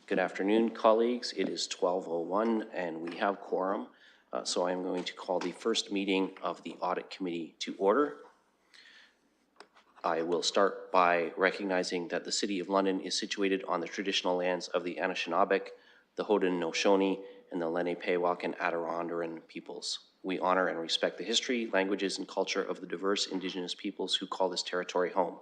Good afternoon, colleagues. It is 12:01 and we have quorum. So I'm going to call the first meeting of the Audit Committee to order. I will start by recognizing that the City of London is situated on the traditional lands of the Anishinaabe, the Haudenosaunee, and the Lenape-Pewak and Adirondack peoples. We honor and respect the history, languages, and culture of the diverse Indigenous peoples who call this territory home.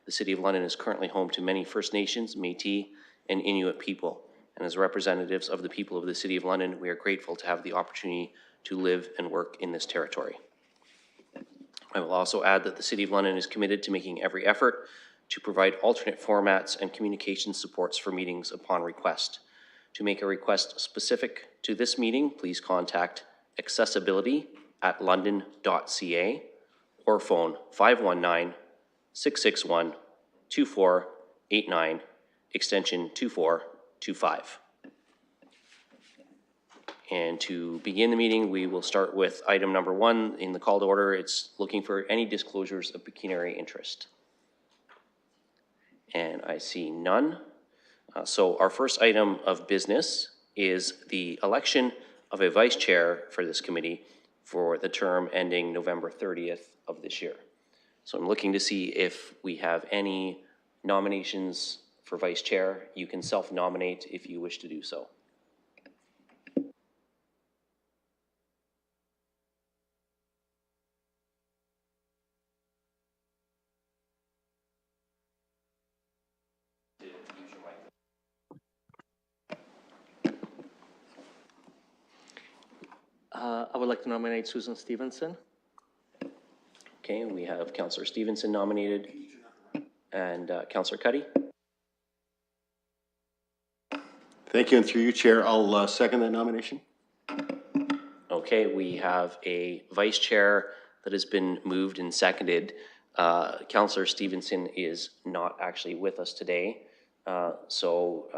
The City of London is currently home to many First Nations, Métis, and Inuit people. And as representatives of the people of the City of London, we are grateful to have the opportunity to live and work in this territory. I will also add that the City of London is committed to making every effort to provide alternate formats and communication supports for meetings upon request. To make a request specific to this meeting, please contact accessibility@london.ca or phone 519-661-2489, extension 2425. And to begin the meeting, we will start with item number 1 in the call to order. It's looking for any disclosures of pecuniary interest. And I see none. So our first item of business is the election of a vice chair for this committee for the term ending November 30th of this year. So I'm looking to see if we have any nominations for vice chair. You can self-nominate if you wish to do so. I would like to nominate Susan Stevenson. Okay, we have Councillor Stevenson nominated and Councillor Cuddy. Thank you, and through you, Chair, I'll second that nomination. Okay, we have a vice chair that has been moved and seconded. Councillor Stevenson is not actually with us today, so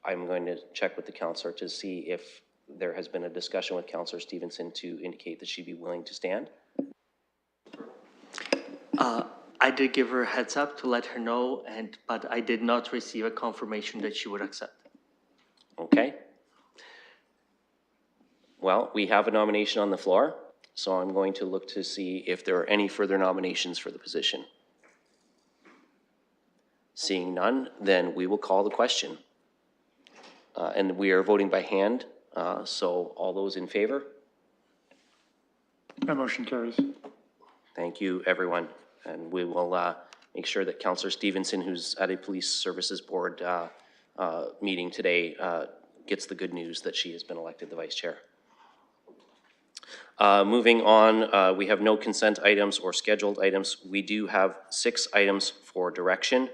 I'm going to check with the councillor to see if there has been a discussion with Councillor Stevenson to indicate that she'd be willing to stand. I did give her a heads up to let her know, but I did not receive a confirmation that she would accept. Okay. Well, we have a nomination on the floor, so I'm going to look to see if there are any further nominations for the position. Seeing none, then we will call the question. And we are voting by hand, so all those in favor? That motion carries. Thank you, everyone. And we will make sure that Councillor Stevenson, who's at a Police Services Board meeting today, gets the good news that she has been elected the vice chair. Moving on, we have no consent items or scheduled items. We do have 6 items for direction.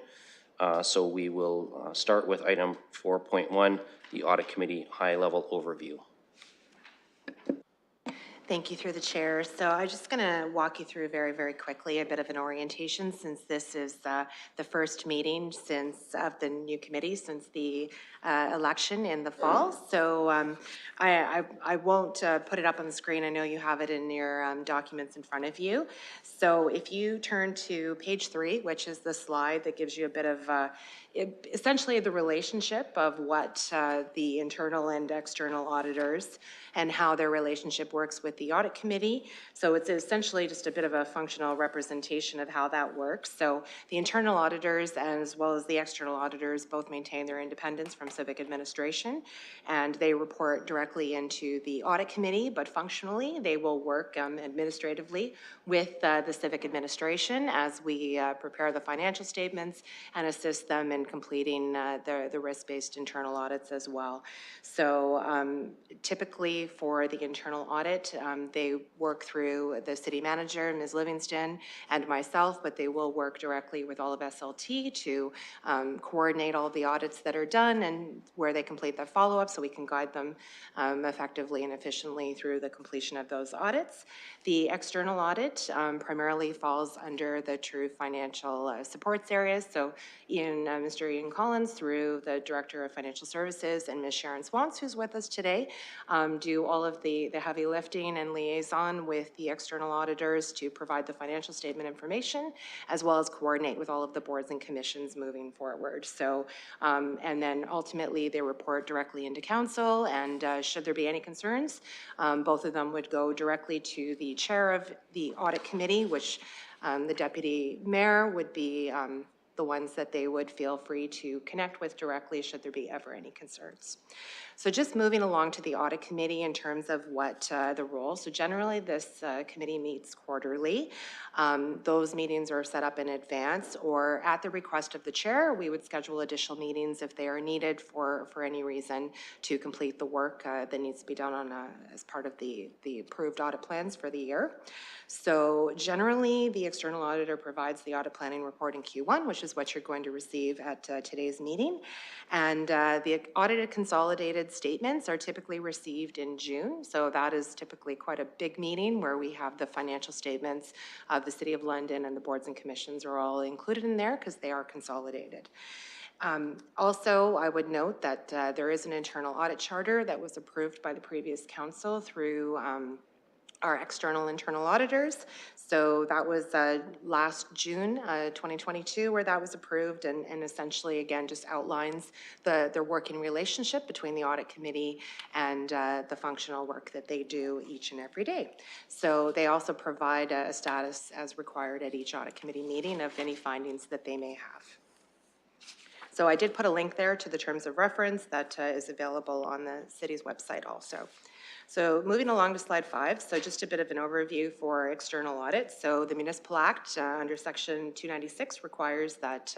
So we will start with item 4.1, the Audit Committee High-Level Overview. Thank you through the chair. So I'm just going to walk you through very, very quickly a bit of an orientation, since this is the first meeting of the new committee since the election in the fall. So I won't put it up on the screen. I know you have it in your documents in front of you. So if you turn to page 3, which is the slide that gives you a bit of essentially the relationship of what the internal and external auditors and how their relationship works with the Audit Committee. So it's essentially just a bit of a functional representation of how that works. So the internal auditors as well as the external auditors both maintain their independence from civic administration, and they report directly into the Audit Committee, but functionally they will work administratively with the civic administration as we prepare the financial statements and assist them in completing the risk-based internal audits as well. So typically for the internal audit, they work through the city manager, Ms. Livingston, and myself, but they will work directly with all of SLT to coordinate all of the audits that are done and where they complete that follow-up so we can guide them effectively and efficiently through the completion of those audits. The external audit primarily falls under the true financial supports areas. So Mr. Ian Collins, through the Director of Financial Services, and Ms. Sharon Swans, who's with us today, do all of the heavy lifting and liaison with the external auditors to provide the financial statement information, as well as coordinate with all of the boards and commissions moving forward. So, and then ultimately they report directly into council, and should there be any concerns, both of them would go directly to the chair of the audit committee, which the deputy mayor would be the ones that they would feel free to connect with directly should there be ever any concerns. So just moving along to the audit committee in terms of what the role. So generally this committee meets quarterly. Those meetings are set up in advance, or at the request of the chair, we would schedule additional meetings if they are needed for any reason to complete the work that needs to be done on as part of the approved audit plans for the year. So generally, the external auditor provides the audit planning report in Q1, which is what you're going to receive at today's meeting. And the audited consolidated statements are typically received in June. So that is typically quite a big meeting where we have the financial statements of the City of London, and the boards and commissions are all included in there because they are consolidated. Also, I would note that there is an internal audit charter that was approved by the previous council through our external internal auditors. So that was last June 2022 where that was approved, and essentially again just outlines the working relationship between the audit committee and the functional work that they do each and every day. So they also provide a status as required at each audit committee meeting of any findings that they may have. So I did put a link there to the terms of reference that is available on the city's website also. So moving along to slide 5, so just a bit of an overview for external audits. So the Municipal Act under Section 296 requires that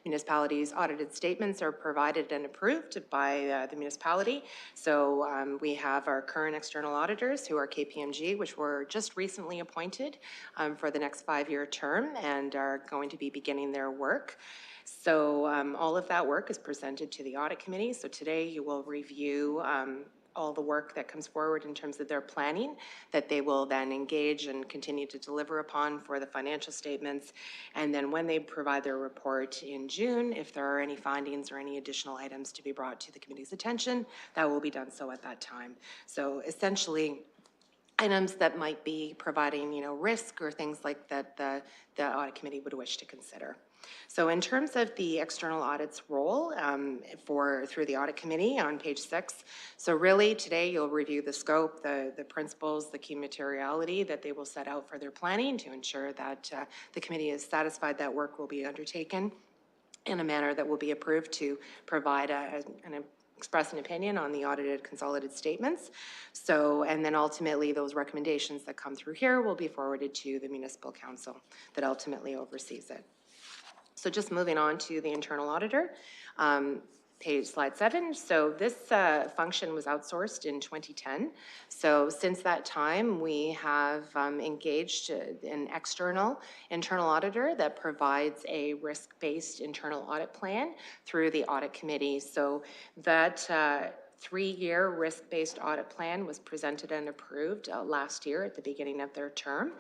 municipalities' audited statements are provided and approved by the municipality. So we have our current external auditors who are KPMG, which were just recently appointed for the next 5-year term and are going to be beginning their work. So all of that work is presented to the audit committee. So today you will review all the work that comes forward in terms of their planning that they will then engage and continue to deliver upon for the financial statements. And then when they provide their report in June, if there are any findings or any additional items to be brought to the committee's attention, that will be done so at that time. So essentially, items that might be providing, risk or things like that the audit committee would wish to consider. So in terms of the external audit's role through the audit committee on page 6, so really today you'll review the scope, the principles, the key materiality that they will set out for their planning to ensure that the committee is satisfied that work will be undertaken in a manner that will be approved to provide express an opinion on the audited consolidated statements. So, and then ultimately those recommendations that come through here will be forwarded to the municipal council that ultimately oversees it. So just moving on to the internal auditor, slide 7. So this function was outsourced in 2010. So since that time, we have engaged an external internal auditor that provides a risk-based internal audit plan through the audit committee. So that 3-year risk-based audit plan was presented and approved last year at the beginning of their term.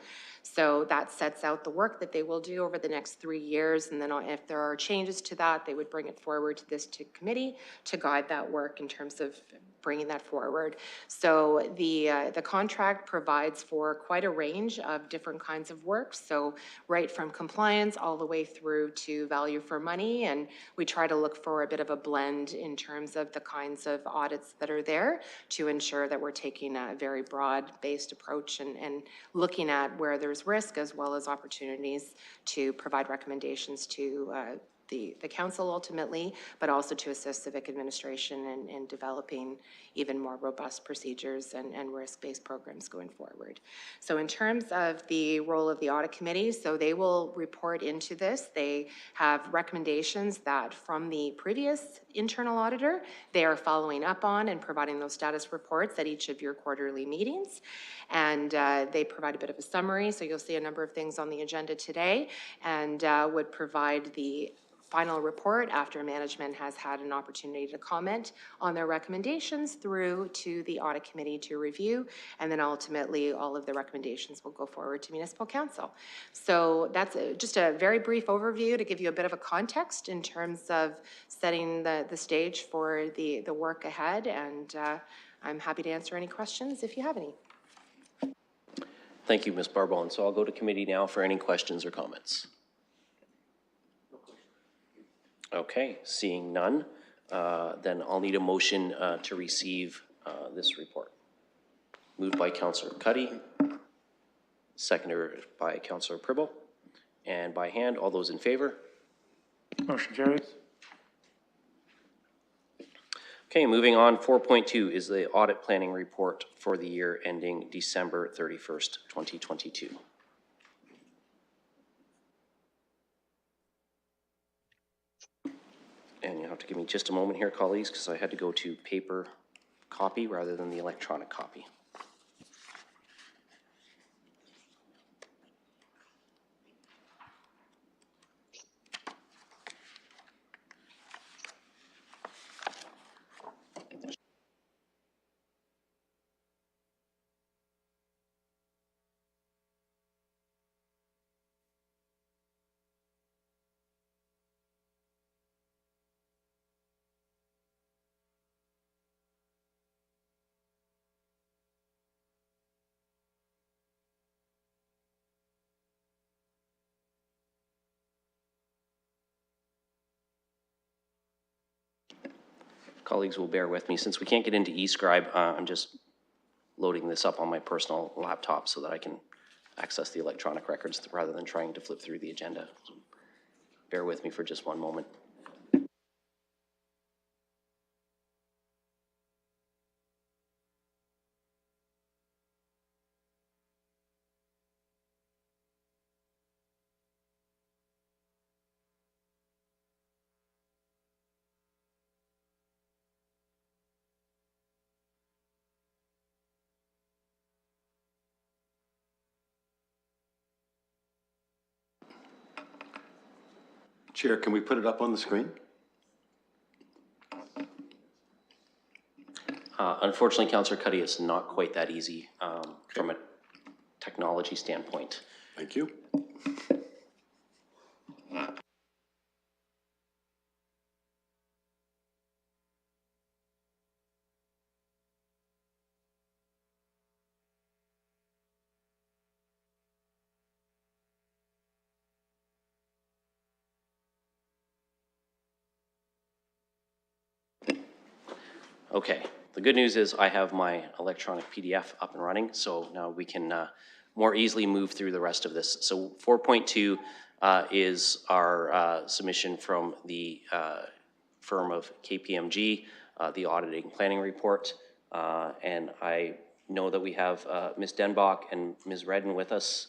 So that sets out the work that they will do over the next 3 years, and then if there are changes to that, they would bring it forward to this committee to guide that work in terms of bringing that forward. So the contract provides for quite a range of different kinds of work. So right from compliance all the way through to value for money, and we try to look for a bit of a blend in terms of the kinds of audits that are there to ensure that we're taking a very broad-based approach and looking at where there's risk as well as opportunities to provide recommendations to the council ultimately, but also to assist civic administration in developing even more robust procedures and risk-based programs going forward. So in terms of the role of the audit committee, so they will report into this. They have recommendations that from the previous internal auditor, they are following up on and providing those status reports at each of your quarterly meetings. And they provide a bit of a summary. So you'll see a number of things on the agenda today, and would provide the final report after management has had an opportunity to comment on their recommendations through to the audit committee to review, and then ultimately all of the recommendations will go forward to municipal council. So that's just a very brief overview to give you a bit of a context in terms of setting the stage for the work ahead, and I'm happy to answer any questions if you have any. Thank you, Ms. Barbone. So I'll go to committee now for any questions or comments. Okay, seeing none, then I'll need a motion to receive this report. Moved by Councillor Cuddy, seconded by Councillor Pribble, and by hand. All those in favor? Motion carries. Okay, moving on, 4.2 is the audit planning report for the year ending December 31st, 2022. And you'll have to give me just a moment here, colleagues, because I had to go to paper copy rather than the electronic copy. Colleagues will bear with me. Since we can't get into eScribe, I'm just loading this up on my personal laptop so that I can access the electronic records rather than trying to flip through the agenda. So bear with me for just one moment. Chair, can we put it up on the screen? Unfortunately, Councillor Cuddy, it's not quite that easy from a technology standpoint. Thank you. Okay, the good news is I have my electronic PDF up and running, so now we can more easily move through the rest of this. So 4.2 is our submission from the firm of KPMG, the auditing planning report. And I know that we have Ms. Denbach and Ms. Redden with us.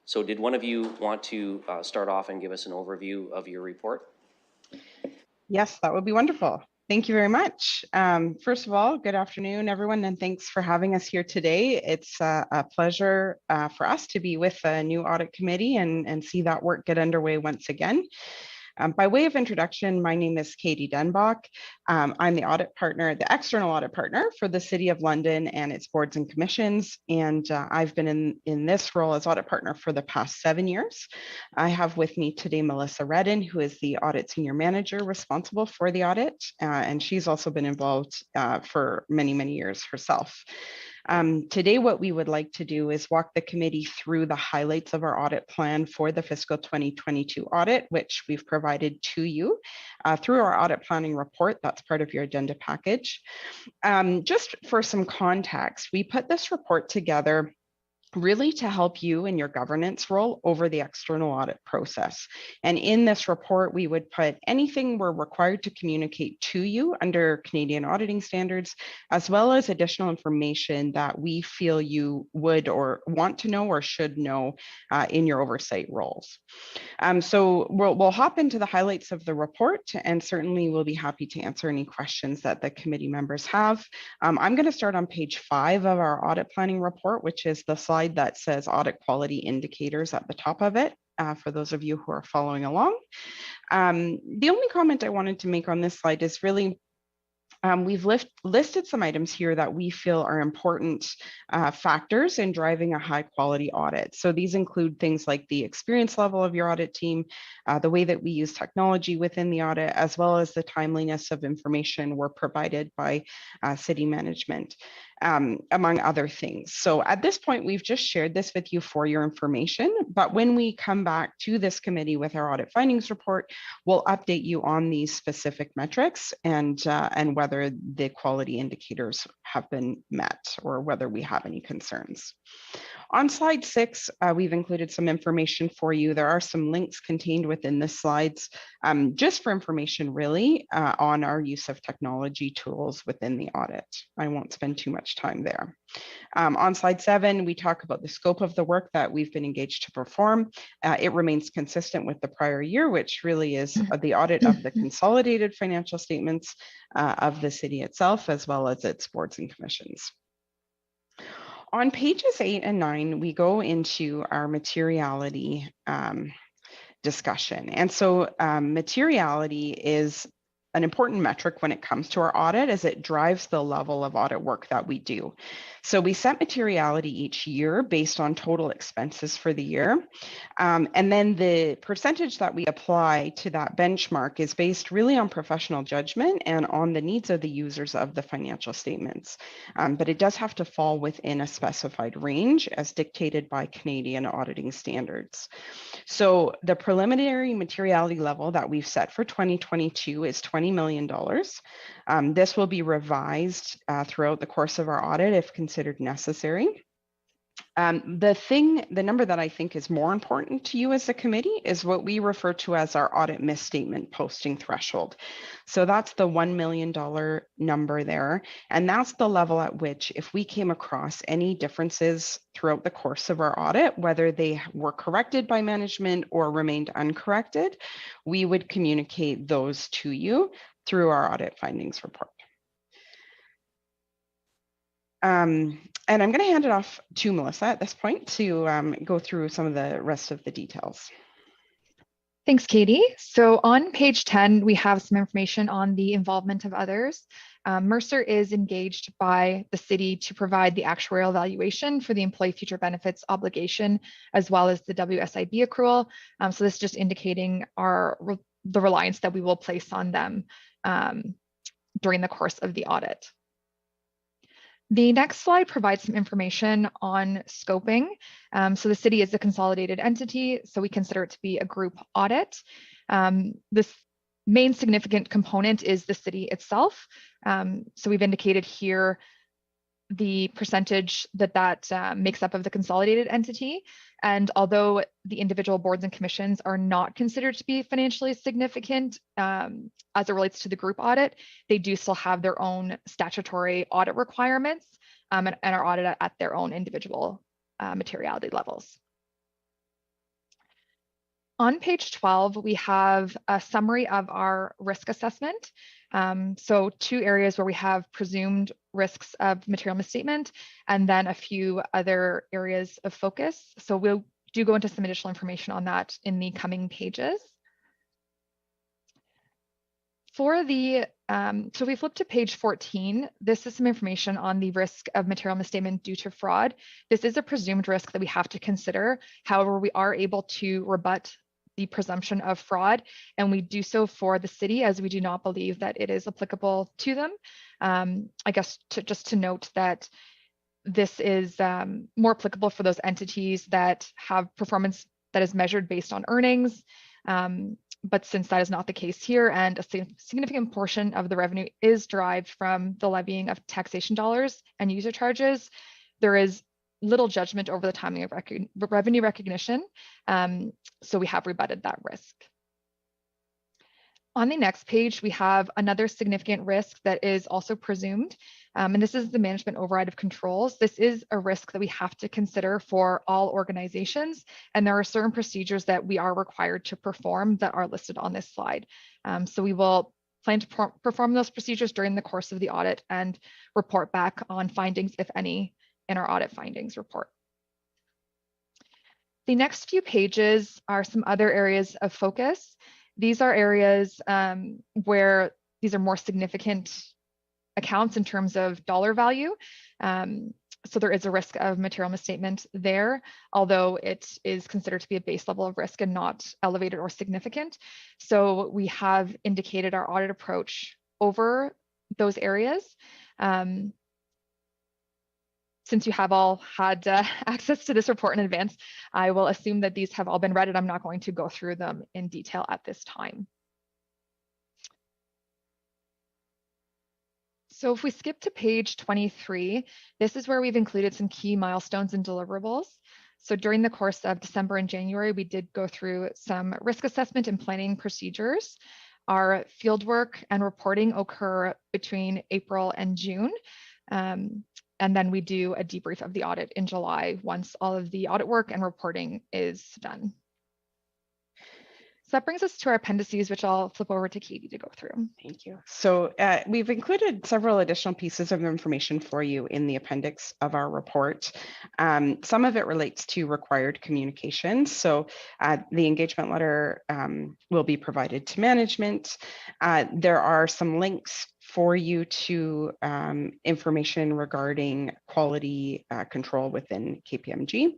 So did one of you want to start off and give us an overview of your report? Yes, that would be wonderful. Thank you very much. First of all, good afternoon, everyone, and thanks for having us here today. It's a pleasure for us to be with the new audit committee and see that work get underway once again. By way of introduction, my name is Katie Denbach. I'm the audit partner, the external audit partner for the City of London and its boards and commissions. And I've been in this role as audit partner for the past 7 years. I have with me today Melissa Redden, who is the audit senior manager responsible for the audit. And she's also been involved for many, many years herself. Today, what we would like to do is walk the committee through the highlights of our audit plan for the fiscal 2022 audit, which we've provided to you through our audit planning report. That's part of your agenda package. Just for some context, we put this report together really to help you in your governance role over the external audit process. And in this report, we would put anything we're required to communicate to you under Canadian auditing standards, as well as additional information that we feel you would or want to know or should know in your oversight roles. So we'll hop into the highlights of the report, and certainly we'll be happy to answer any questions that the committee members have. I'm going to start on page 5 of our audit planning report, which is the slide that says audit quality indicators at the top of it, for those of you who are following along. The only comment I wanted to make on this slide is really We've listed some items here that we feel are important factors in driving a high quality audit. So these include things like the experience level of your audit team, the way that we use technology within the audit, as well as the timeliness of information we're provided by city management, among other things. So at this point, we've just shared this with you for your information, but when we come back to this committee with our audit findings report, we'll update you on these specific metrics and whether the quality indicators have been met or whether we have any concerns. On slide 6, we've included some information for you. There are some links contained within the slides, just for information really, on our use of technology tools within the audit. I won't spend too much time there. On slide 7, we talk about the scope of the work that we've been engaged to perform. It remains consistent with the prior year, which really is the audit of the consolidated financial statements of the city itself, as well as its boards and commissions. On pages 8 and 9, we go into our materiality discussion. And so materiality is an important metric when it comes to our audit, as it drives the level of audit work that we do. So we set materiality each year based on total expenses for the year. And then the percentage that we apply to that benchmark is based really on professional judgment and on the needs of the users of the financial statements. But it does have to fall within a specified range as dictated by Canadian auditing standards. So the preliminary materiality level that we've set for 2022 is $20 million. This will be revised throughout the course of our audit if considered necessary. The number that I think is more important to you as a committee is what we refer to as our audit misstatement posting threshold. So that's the $1 million number there. And that's the level at which, if we came across any differences throughout the course of our audit, whether they were corrected by management or remained uncorrected, we would communicate those to you through our audit findings report. And I'm going to hand it off to Melissa at this point to go through some of the rest of the details. Thanks, Katie. So on page 10, we have some information on the involvement of others. Mercer is engaged by the city to provide the actuarial valuation for the employee future benefits obligation, as well as the WSIB accrual. So this is just indicating the reliance that we will place on them during the course of the audit. The next slide provides some information on scoping. So the city is a consolidated entity, so we consider it to be a group audit. This main significant component is the city itself. So we've indicated here the percentage that makes up of the consolidated entity. And although the individual boards and commissions are not considered to be financially significant as it relates to the group audit, they do still have their own statutory audit requirements and are audited at their own individual materiality levels. On page 12, we have a summary of our risk assessment. So 2 areas where we have presumed risks of material misstatement, and then a few other areas of focus. So we'll go into some additional information on that in the coming pages. For the, so if we flip to page 14, this is some information on the risk of material misstatement due to fraud. This is a presumed risk that we have to consider. However, we are able to rebut the presumption of fraud, and we do so for the city, as we do not believe that it is applicable to them. I guess just to note that this is more applicable for those entities that have performance that is measured based on earnings. But since that is not the case here, and a significant portion of the revenue is derived from the levying of taxation dollars and user charges, there is little judgment over the timing of revenue recognition. So we have rebutted that risk. On the next page, we have another significant risk that is also presumed, and this is the management override of controls. This is a risk that we have to consider for all organizations, and there are certain procedures that we are required to perform that are listed on this slide. So we will plan to perform those procedures during the course of the audit and report back on findings, if any, in our audit findings report. The next few pages are some other areas of focus. These are areas where these are more significant accounts in terms of dollar value. So there is a risk of material misstatement there, although it is considered to be a base level of risk and not elevated or significant. So we have indicated our audit approach over those areas. Since you have all had access to this report in advance, I will assume that these have all been read, and I'm not going to go through them in detail at this time. So if we skip to page 23, this is where we've included some key milestones and deliverables. So during the course of December and January, we did go through some risk assessment and planning procedures. Our fieldwork and reporting occur between April and June. And then we do a debrief of the audit in July once all of the audit work and reporting is done. So that brings us to our appendices, which I'll flip over to Katie to go through. Thank you. So we've included several additional pieces of information for you in the appendix of our report. Some of it relates to required communications. So the engagement letter will be provided to management. There are some links for you to information regarding quality control within KPMG.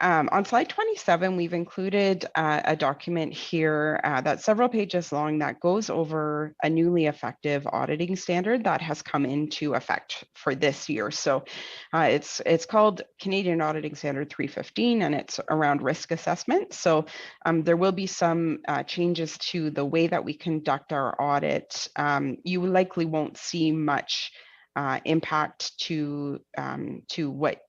On slide 27, we've included a document here that's several pages long that goes over a newly effective auditing standard that has come into effect for this year. So it's called Canadian Auditing Standard 315, and it's around risk assessment. So there will be some changes to the way that we conduct our audit. You likely won't see much impact to what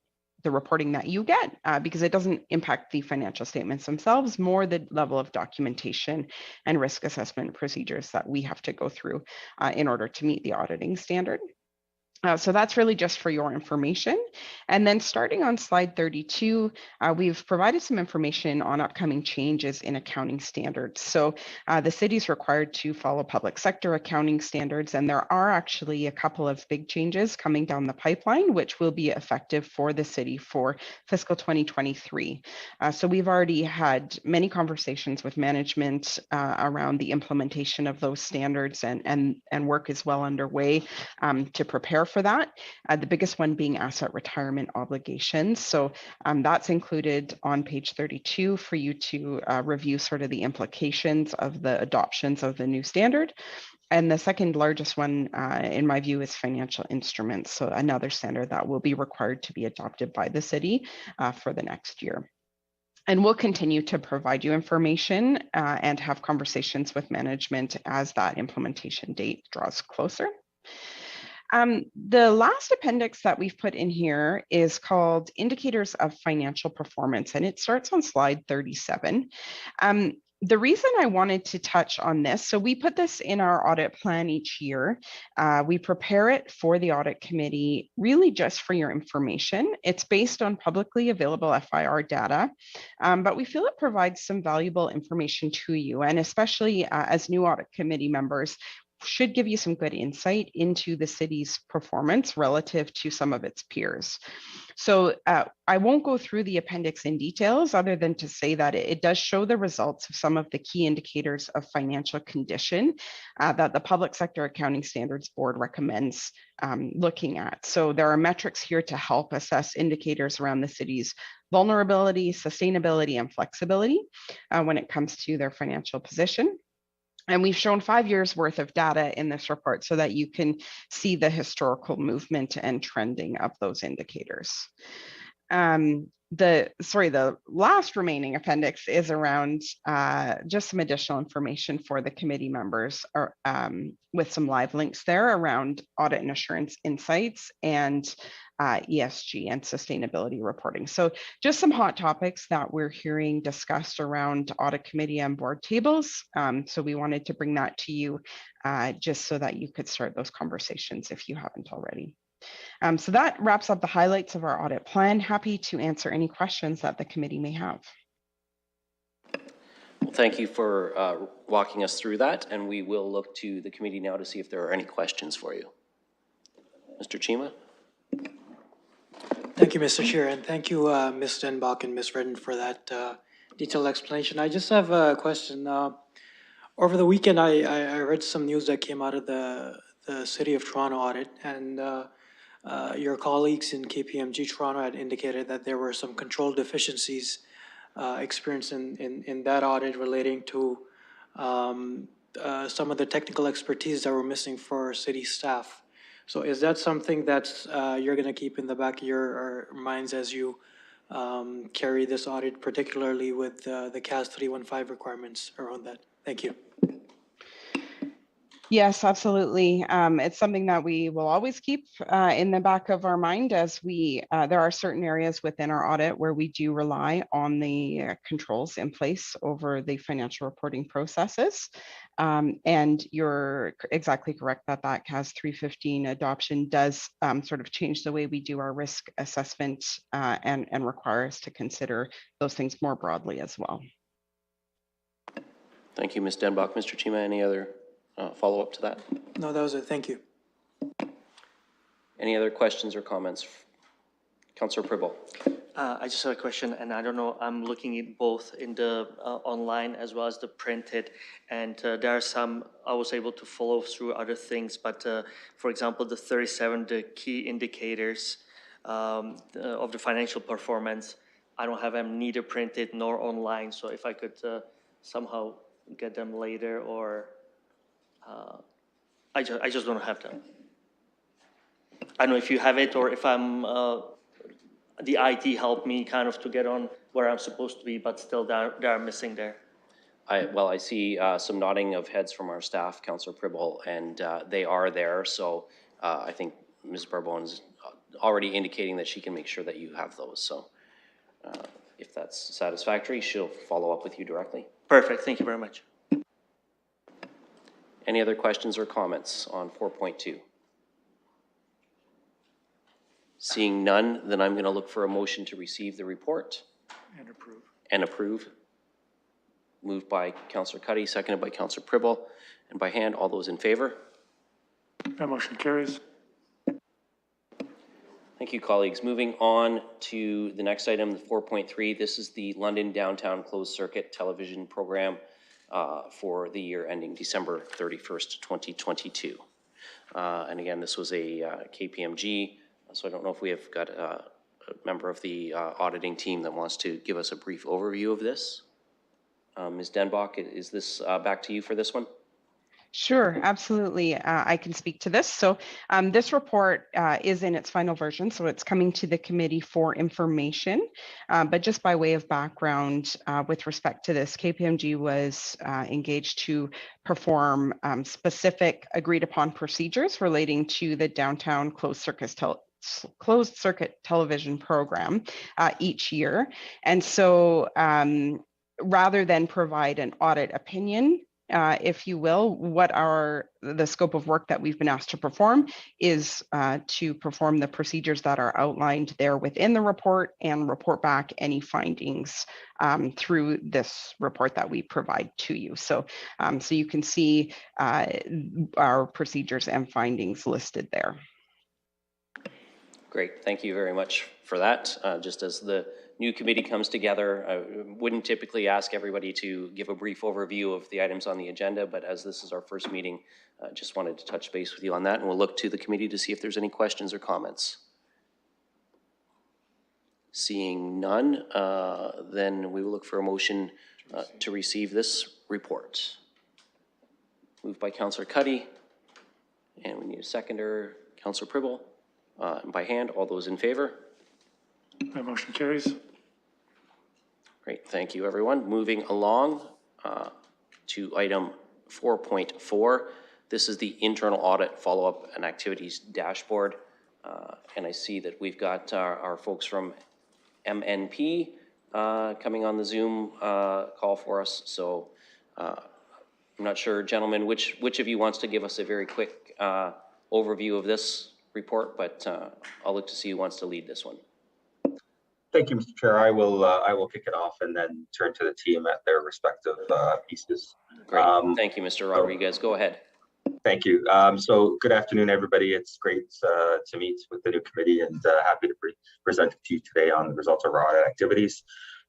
the reporting that you get because it doesn't impact the financial statements themselves, more the level of documentation and risk assessment procedures that we have to go through in order to meet the auditing standard. So that's really just for your information. And then starting on slide 32, we've provided some information on upcoming changes in accounting standards. So the city is required to follow public sector accounting standards, and there are actually a couple of big changes coming down the pipeline, which will be effective for the city for fiscal 2023. So we've already had many conversations with management around the implementation of those standards, and work is well underway to prepare for that. The biggest one being asset retirement obligations. So that's included on page 32 for you to review sort of the implications of the adoptions of the new standard. And the second largest one, in my view, is financial instruments. So another standard that will be required to be adopted by the city for the next year. And we'll continue to provide you information and have conversations with management as that implementation date draws closer. The last appendix that we've put in here is called Indicators of Financial Performance, and it starts on slide 37. The reason I wanted to touch on this, so we put this in our audit plan each year. We prepare it for the audit committee, really just for your information. It's based on publicly available FIR data, but we feel it provides some valuable information to you, and especially as new audit committee members, should give you some good insight into the city's performance relative to some of its peers. So I won't go through the appendix in details other than to say that it does show the results of some of the key indicators of financial condition that the Public Sector Accounting Standards Board recommends looking at. So there are metrics here to help assess indicators around the city's vulnerability, sustainability, and flexibility when it comes to their financial position. And we've shown 5 years worth of data in this report so that you can see the historical movement and trending of those indicators. The last remaining appendix is around just some additional information for the committee members with some live links there around audit and assurance insights and ESG and sustainability reporting. So just some hot topics that we're hearing discussed around audit committee and board tables. So we wanted to bring that to you just so that you could start those conversations if you haven't already. So that wraps up the highlights of our audit plan. Happy to answer any questions that the committee may have. Well, thank you for walking us through that, and we will look to the committee now to see if there are any questions for you. Mr. Chima? Thank you, Mr. Chair, and thank you, Ms. Denbach and Ms. Redden for that detailed explanation. I just have a question. Over the weekend, I read some news that came out of the the City of Toronto audit, and your colleagues in KPMG Toronto had indicated that there were some control deficiencies experienced in that audit relating to some of the technical expertise that were missing for city staff. So is that something that you're going to keep in the back of your minds as you carry this audit, particularly with the CAS 315 requirements around that? Thank you. Yes, absolutely. It's something that we will always keep in the back of our mind as there are certain areas within our audit where we do rely on the controls in place over the financial reporting processes. And you're exactly correct that CAS 315 adoption does sort of change the way we do our risk assessment and require us to consider those things more broadly as well. Thank you, Ms. Denbach. Mr. Chima, any other follow-up to that? No, that was it. Thank you. Any other questions or comments? Councillor Pribble. I just have a question, and I don't know, I'm looking at both in the online as well as the printed, and there are some, I was able to follow through other things, but for example, the 37, the key indicators of the financial performance, I don't have them neither printed nor online, so if I could somehow get them later, or I just don't have them. I don't know if you have it, or if I'm the IT helped me kind of to get on where I'm supposed to be, but still they are missing there. I see some nodding of heads from our staff, Councillor Pribble, and they are there. So I think Ms. Barbon's already indicating that she can make sure that you have those. So if that's satisfactory, she'll follow up with you directly. Perfect. Thank you very much. Any other questions or comments on 4.2? Seeing none, then I'm going to look for a motion to receive the report. And approve. And approve. Moved by Councillor Cuddy, seconded by Councillor Pribble. And by hand, all those in favor? That motion carries. Thank you, colleagues. Moving on to the next item, 4.3. This is the London Downtown Closed Circuit Television Program for the year ending December 31st, 2022. And again, this was a KPMG. So I don't know if we have got a member of the auditing team that wants to give us a brief overview of this. Ms. Denbach, is this back to you for this one? Sure, absolutely. I can speak to this. So this report is in its final version, so it's coming to the committee for information. But just by way of background, with respect to this, KPMG was engaged to perform specific agreed upon procedures relating to the downtown closed circuit television program each year. And so rather than provide an audit opinion, if you will, what the scope of work that we've been asked to perform is to perform the procedures that are outlined there within the report and report back any findings through this report that we provide to you. So, so you can see our procedures and findings listed there. Great, thank you very much for that. Just as the new committee comes together, I wouldn't typically ask everybody to give a brief overview of the items on the agenda, but as this is our first meeting, just wanted to touch base with you on that, and we'll look to the committee to see if there's any questions or comments. Seeing none, then we will look for a motion to receive this report. Moved by Councillor Cuddy, and we need a seconder, Councillor Pribble. And by hand, all those in favor? That motion carries. Great, thank you, everyone. Moving along to item 4.4. This is the internal audit follow-up and activities dashboard. And I see that we've got our folks from MNP coming on the Zoom call for us. So I'm not sure, gentlemen, which of you wants to give us a very quick overview of this report, but I'll look to see who wants to lead this one. Thank you, Mr. Chair. I will kick it off and then turn to the team at their respective pieces. Great. Thank you, Mr. Rodriguez. Go ahead. Thank you. So good afternoon, everybody. It's great to meet with the new committee, and happy to present to you today on the results of our audit activities.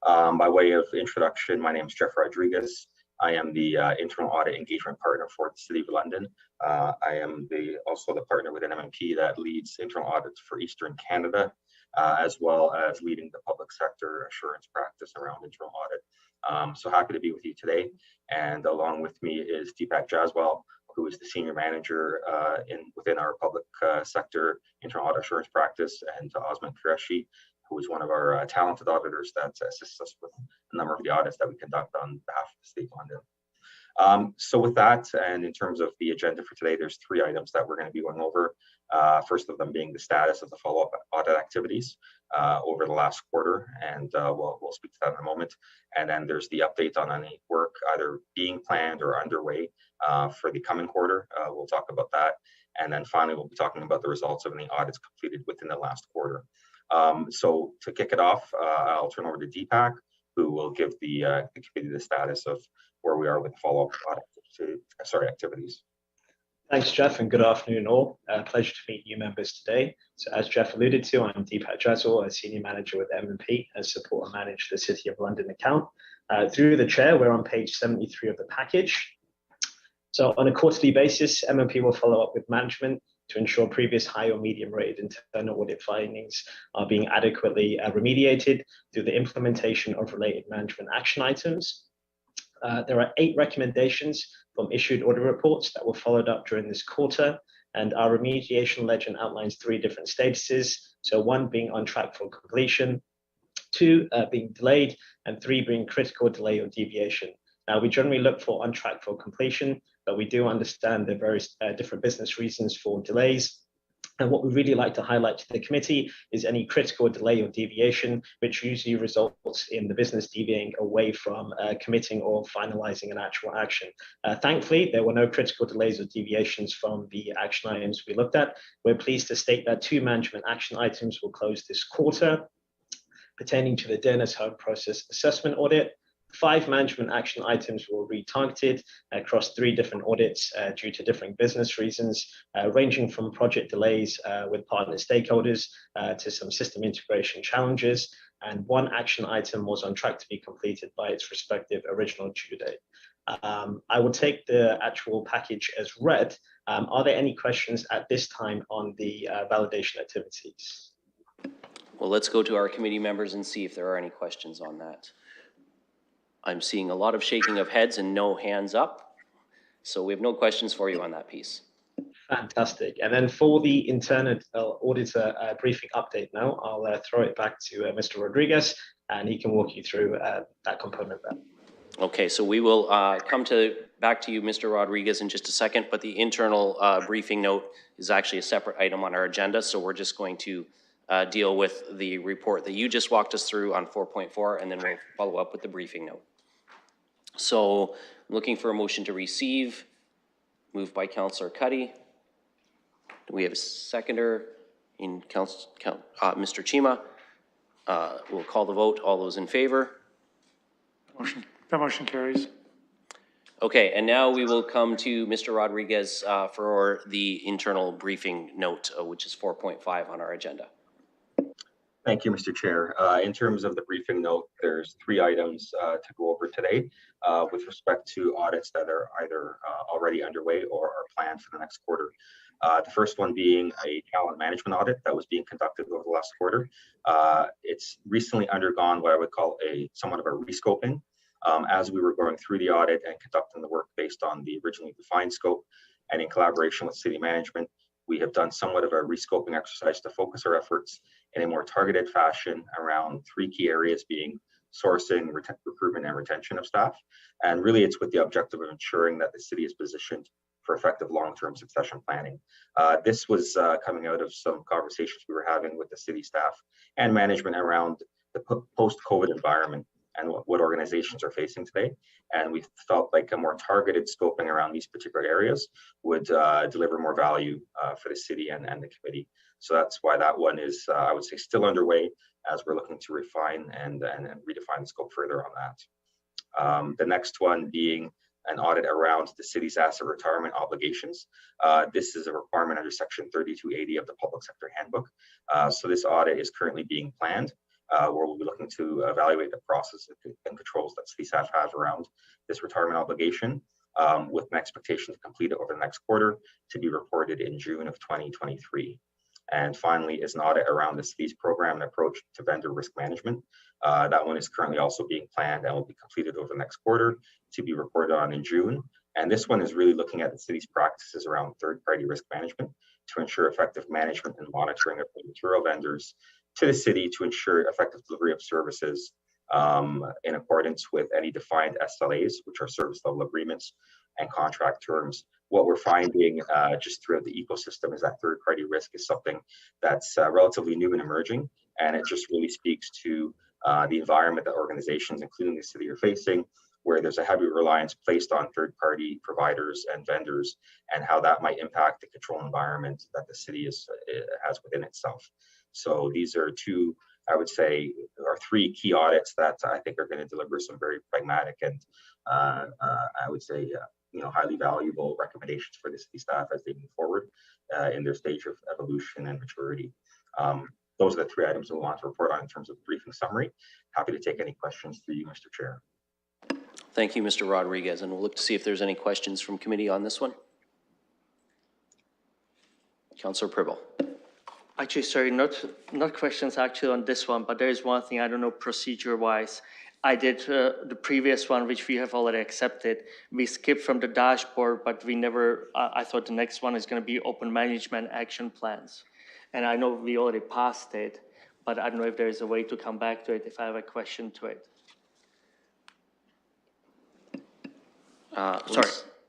By way of introduction, my name is Jeff Rodriguez, I am the internal audit engagement partner for the City of London. I am also the partner within MMP that leads internal audits for Eastern Canada, as well as leading the public sector assurance practice around internal audit. So happy to be with you today. And along with me is Deepak Jaswal, who is the senior manager within our public sector internal audit assurance practice, and Osman Qureshi, who is one of our talented auditors that assists us with a number of the audits that we conduct on behalf of the State of London. So with that, and in terms of the agenda for today, there's 3 items that we're going to be going over. First of them being the status of the follow-up audit activities over the last quarter, and we'll speak to that in a moment. And then there's the update on any work either being planned or underway for the coming quarter. We'll talk about that. And then finally, we'll be talking about the results of any audits completed within the last quarter. So to kick it off, I'll turn over to Deepak, who will give the committee the status of where we are with the follow-up audit activities. Thanks, Jeff, and good afternoon all. Pleasure to meet you members today. So as Jeff alluded to, I'm Deepak Jaswal, a senior manager with MMP, and support and manage the City of London account. Through the chair, we're on page 73 of the package. So on a quarterly basis, MMP will follow up with management to ensure previous high or medium rated internal audit findings are being adequately remediated through the implementation of related management action items. There are 8 recommendations from issued audit reports that were followed up during this quarter, and our remediation legend outlines 3 different statuses. So 1 being on track for completion, 2 being delayed, and 3 being critical delay or deviation. Now, we generally look for on track for completion, but we do understand the various different business reasons for delays. And what we really like to highlight to the committee is any critical delay or deviation, which usually results in the business deviating away from committing or finalizing an actual action. Thankfully, there were no critical delays or deviations from the action items we looked at. We're pleased to state that 2 management action items will close this quarter, pertaining to the Dearness Home Process Assessment Audit. 5 management action items were retargeted across 3 different audits due to different business reasons, ranging from project delays with partner stakeholders to some system integration challenges. And 1 action item was on track to be completed by its respective original due date. I will take the actual package as read. Are there any questions at this time on the validation activities? Well, let's go to our committee members and see if there are any questions on that. I'm seeing a lot of shaking of heads and no hands up. So we have no questions for you on that piece. Fantastic. And then for the internal auditor briefing update now, I'll throw it back to Mr. Rodriguez, and he can walk you through that component there. Okay, so we will come back to you, Mr. Rodriguez, in just a second, but the internal briefing note is actually a separate item on our agenda, so we're just going to deal with the report that you just walked us through on 4.4, and then we'll follow up with the briefing note. So I'm looking for a motion to receive, moved by Councillor Cuddy. Do we have a seconder in Mr. Chima? We'll call the vote. All those in favor? That motion carries. Okay, and now we will come to Mr. Rodriguez for the internal briefing note, which is 4.5 on our agenda. Thank you, Mr. Chair. In terms of the briefing note, there's 3 items to go over today with respect to audits that are either already underway or are planned for the next quarter. The first one being a talent management audit that was being conducted over the last quarter. It's recently undergone what I would call somewhat of a rescoping. As we were going through the audit and conducting the work based on the originally defined scope, and in collaboration with city management, we have done somewhat of a rescoping exercise to focus our efforts in a more targeted fashion around 3 key areas, being sourcing, recruitment, and retention of staff. And really, it's with the objective of ensuring that the city is positioned for effective long-term succession planning. This was coming out of some conversations we were having with the city staff and management around the post-COVID environment and what organizations are facing today. And we felt like a more targeted scoping around these particular areas would deliver more value for the city and the committee. So that's why that one is, I would say, still underway as we're looking to refine and redefine the scope further on that. The next one being an audit around the city's asset retirement obligations. This is a requirement under section 3280 of the Public Sector Handbook. So this audit is currently being planned. where we'll be looking to evaluate the process and controls that city staff has around this retirement obligation, with an expectation to complete it over the next quarter, to be reported in June of 2023. And finally is an audit around the city's program and approach to vendor risk management. That one is currently also being planned and will be completed over the next quarter, to be reported on in June. And this one is really looking at the city's practices around third-party risk management to ensure effective management and monitoring of material vendors to the city to ensure effective delivery of services in accordance with any defined SLAs, which are service level agreements and contract terms. What we're finding just throughout the ecosystem is that third-party risk is something that's relatively new and emerging, and it just really speaks to the environment that organizations, including the city, are facing, where there's a heavy reliance placed on third-party providers and vendors, and how that might impact the control environment that the city has within itself. So these are two, I would say, are three key audits that I think are going to deliver some very pragmatic and I would say highly valuable recommendations for the city staff as they move forward in their stage of evolution and maturity. Those are the three items we want to report on in terms of briefing summary. Happy to take any questions through you, Mr. Chair. Thank you, Mr. Rodriguez, and we'll look to see if there's any questions from committee on this one. Councillor Pribble. Actually, sorry, not questions actually on this one, but there is one thing I don't know procedure-wise. I did the previous one, which we have already accepted. We skipped from the dashboard, but we never, I thought the next one is going to be open management action plans. And I know we already passed it, but I don't know if there is a way to come back to it if I have a question to it.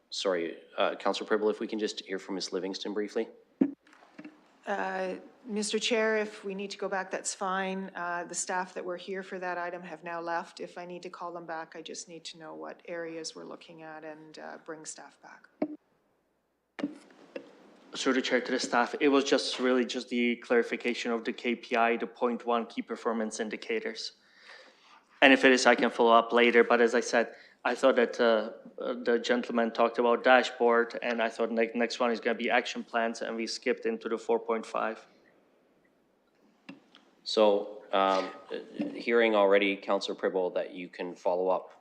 Sorry, Councillor Pribble, if we can just hear from Ms. Livingston briefly. Mr. Chair, if we need to go back, that's fine. The staff that were here for that item have now left. If I need to call them back, I just need to know what areas we're looking at and bring staff back. Through the chair to the staff, it was just really just the clarification of the KPI, the 0.1 key performance indicators. And if it is, I can follow up later. But as I said, I thought that the gentleman talked about dashboard, and I thought next one is going to be action plans, and we skipped into the 4.5. So hearing already, Councillor Pribble, that you can follow up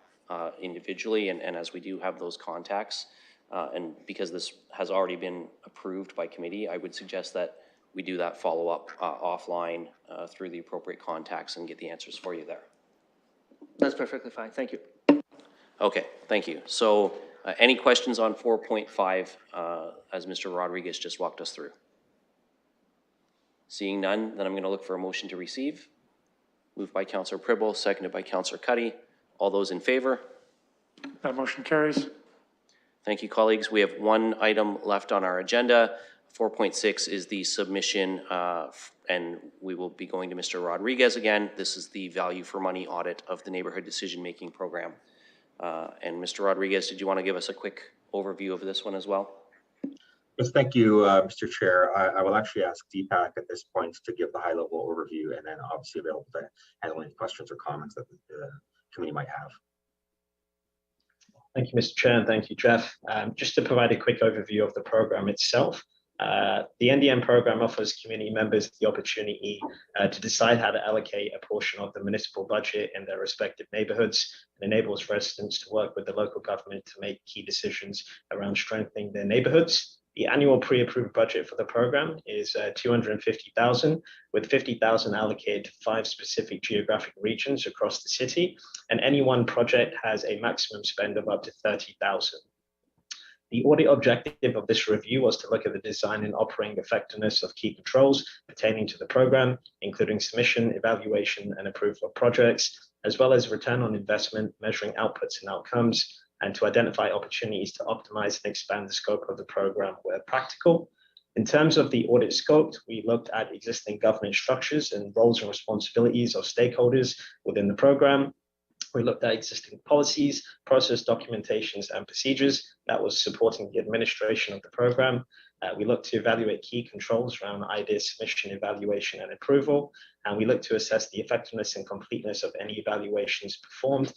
individually, and as we do have those contacts, and because this has already been approved by committee, I would suggest that we do that follow-up offline through the appropriate contacts and get the answers for you there. That's perfectly fine. Thank you. Okay, thank you. So any questions on 4.5 as Mr. Rodriguez just walked us through? Seeing none, then I'm going to look for a motion to receive. Moved by Councillor Pribble, seconded by Councillor Cuddy. All those in favor? That motion carries. Thank you, colleagues. We have one item left on our agenda. 4.6 is the submission, and we will be going to Mr. Rodriguez again. This is the value for money audit of the neighborhood decision-making program. And Mr. Rodriguez, did you want to give us a quick overview of this one as well? Yes, thank you, Mr. Chair. I will actually ask Deepak at this point to give the high-level overview, and then obviously available to handle any questions or comments that the committee might have. Thank you, Mr. Chair, and thank you, Jeff. Just to provide a quick overview of the program itself, the NDM program offers community members the opportunity to decide how to allocate a portion of the municipal budget in their respective neighborhoods, and enables residents to work with the local government to make key decisions around strengthening their neighborhoods. The annual pre-approved budget for the program is $250,000, with $50,000 allocated to 5 specific geographic regions across the city, and any one project has a maximum spend of up to $30,000. The audit objective of this review was to look at the design and operating effectiveness of key controls pertaining to the program, including submission, evaluation, and approval of projects, as well as return on investment, measuring outputs and outcomes, and to identify opportunities to optimize and expand the scope of the program where practical. In terms of the audit scope, we looked at existing governance structures and roles and responsibilities of stakeholders within the program. We looked at existing policies, process documentations, and procedures that was supporting the administration of the program. We looked to evaluate key controls around idea submission, evaluation, and approval. And we looked to assess the effectiveness and completeness of any evaluations performed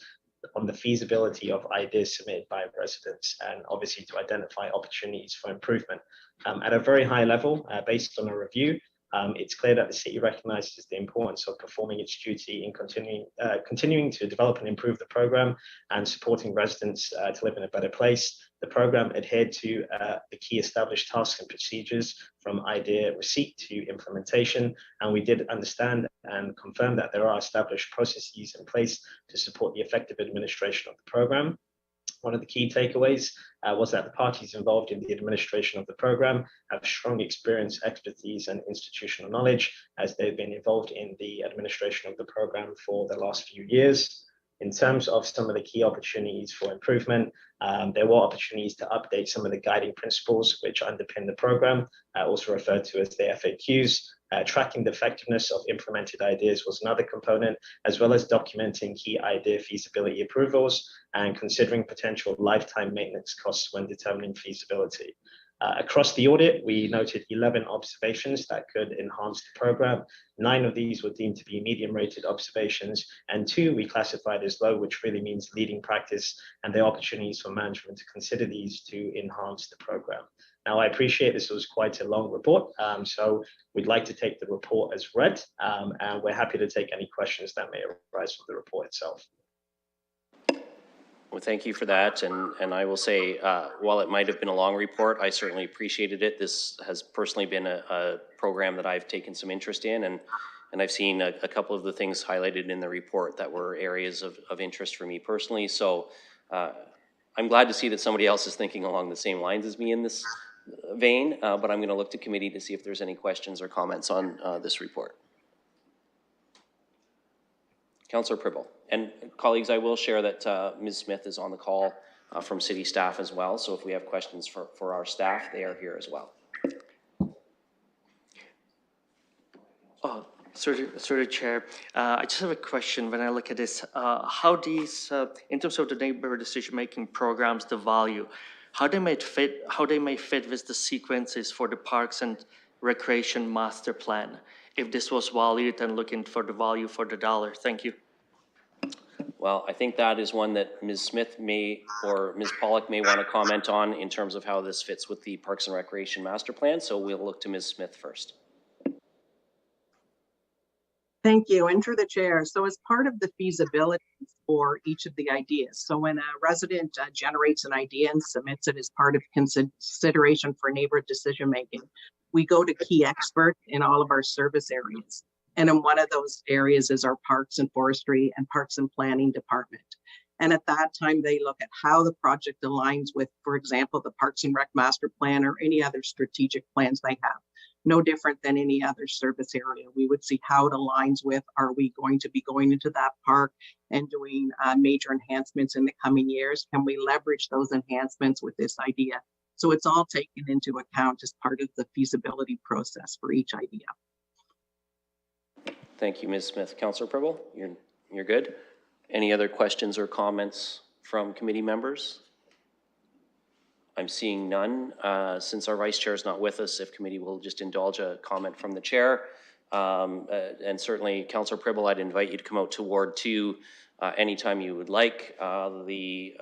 on the feasibility of ideas submitted by residents, and obviously to identify opportunities for improvement. At a very high level, based on a review, It's clear that the city recognizes the importance of performing its duty in continuing to develop and improve the program and supporting residents to live in a better place. The program adhered to the key established tasks and procedures from idea receipt to implementation, and we did understand and confirm that there are established processes in place to support the effective administration of the program. One of the key takeaways was that the parties involved in the administration of the program have strong experience, expertise, and institutional knowledge, as they've been involved in the administration of the program for the last few years. In terms of some of the key opportunities for improvement, there were opportunities to update some of the guiding principles which underpin the program, also referred to as the FAQs. Tracking the effectiveness of implemented ideas was another component, as well as documenting key idea feasibility approvals and considering potential lifetime maintenance costs when determining feasibility. Across the audit, we noted 11 observations that could enhance the program. 9 of these were deemed to be medium-rated observations, and 2 we classified as low, which really means leading practice, and the opportunities for management to consider these to enhance the program. Now, I appreciate this was quite a long report, so we'd like to take the report as read, and we're happy to take any questions that may arise from the report itself. Well, thank you for that. And I will say, while it might have been a long report, I certainly appreciated it. This has personally been a program that I've taken some interest in, and I've seen a couple of the things highlighted in the report that were areas of interest for me personally. So I'm glad to see that somebody else is thinking along the same lines as me in this vein, but I'm going to look to committee to see if there's any questions or comments on this report. Councillor Pribble. And colleagues, I will share that Ms. Smith is on the call from city staff as well. So if we have questions for our staff, they are here as well. Through the chair, I just have a question. When I look at this, how these, in terms of the neighborhood decision-making programs, the value, how they may fit with the sequences for the Parks and Recreation Master Plan, if this was valued and looking for the value for the dollar. Thank you. Well, I think that is one that Ms. Smith may, or Ms. Pollock may want to comment on in terms of how this fits with the Parks and Recreation Master Plan. So we'll look to Ms. Smith first. Thank you, and through the chair. So as part of the feasibility for each of the ideas, so when a resident generates an idea and submits it as part of consideration for neighborhood decision-making, we go to key experts in all of our service areas. And in one of those areas is our Parks and Forestry and Parks and Planning Department. And at that time, they look at how the project aligns with, for example, the Parks and Rec Master Plan or any other strategic plans they have. No different than any other service area. We would see how it aligns with, are we going to be going into that park and doing major enhancements in the coming years? Can we leverage those enhancements with this idea? So it's all taken into account as part of the feasibility process for each idea. Thank you, Ms. Smith. Councillor Pribble, you're good. Any other questions or comments from committee members? I'm seeing none. Since our vice chair is not with us, if committee will just indulge a comment from the chair. And certainly, Councillor Pribble, I'd invite you to come out to Ward 2 anytime you would like. The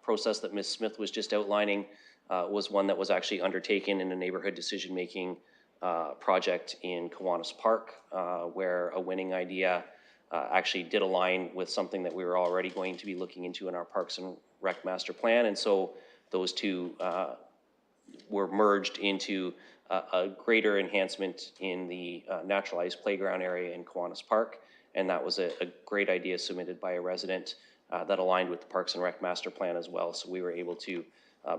process that Ms. Smith was just outlining was one that was actually undertaken in a neighborhood decision-making project in Kiwanis Park, where a winning idea actually did align with something that we were already going to be looking into in our Parks and Rec Master Plan. And so those two were merged into a greater enhancement in the naturalized playground area in Kiwanis Park. And that was a great idea submitted by a resident that aligned with the Parks and Rec Master Plan as well. So we were able to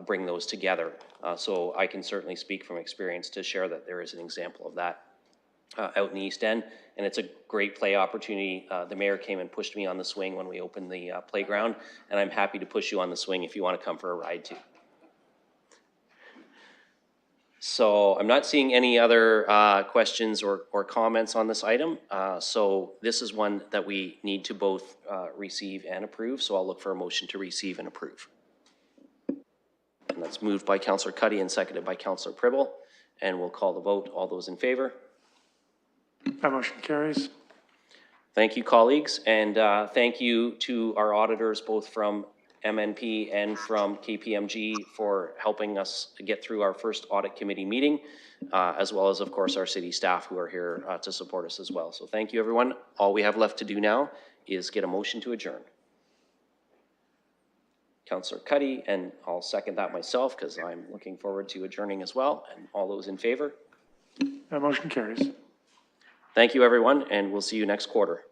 bring those together. So I can certainly speak from experience to share that there is an example of that out in the East End, and it's a great play opportunity. The mayor came and pushed me on the swing when we opened the playground, and I'm happy to push you on the swing if you want to come for a ride too. So I'm not seeing any other questions or comments on this item. So this is one that we need to both receive and approve. So I'll look for a motion to receive and approve. And that's moved by Councillor Cuddy and seconded by Councillor Pribble. And we'll call the vote. All those in favor? That motion carries. Thank you, colleagues. And thank you to our auditors, both from MNP and from KPMG for helping us get through our first audit committee meeting, as well as, of course, our city staff who are here to support us as well. So thank you, everyone. All we have left to do now is get a motion to adjourn. Councillor Cuddy, and I'll second that myself because I'm looking forward to adjourning as well. And all those in favor? That motion carries. Thank you, everyone, and we'll see you next quarter.